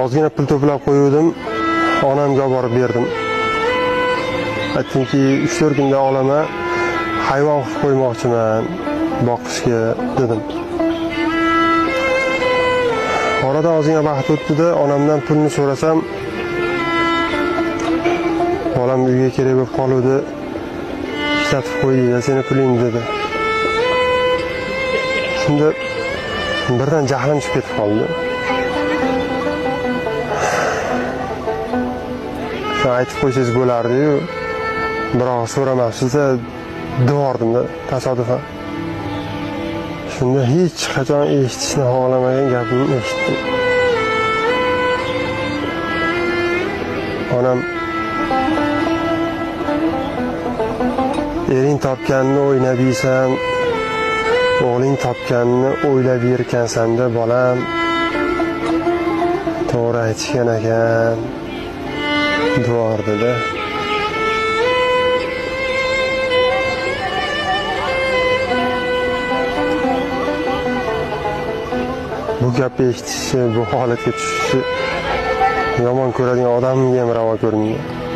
Ozgina pul to'plab qo'ydim, onamga borib berdim. Aytdimki, 3-4 kunda olaman, hayvon qilib qo'ymoqchiman, boqishga dedim. Oradan ozgina vaqt o'tdi-da, onamdan pulni so'rasam, bolam uyga kerak bo'lib qoluvdi, ishlatib qo'ydi-da, seni puling dedi. Shunda birdan jahlim chiqib ketib qoldi. Aytib qo'ysangiz bo'lardi-yu, biroq so'ramabsiz-da, devordim-da tasodifan. Shunda hech qachon eshitishni xohlamagan gapimni eshitdim. Onam ering topganini o'ynab yeysan, o'g'ling topganini o'ylab yerkansan-da bolam. To'g'ri aytishgan ekan. Devordi-da. Bu gapni eshitishi, bu holatga tushishi yomon ko'radigan odamga ham ravo ko'rinmaydi.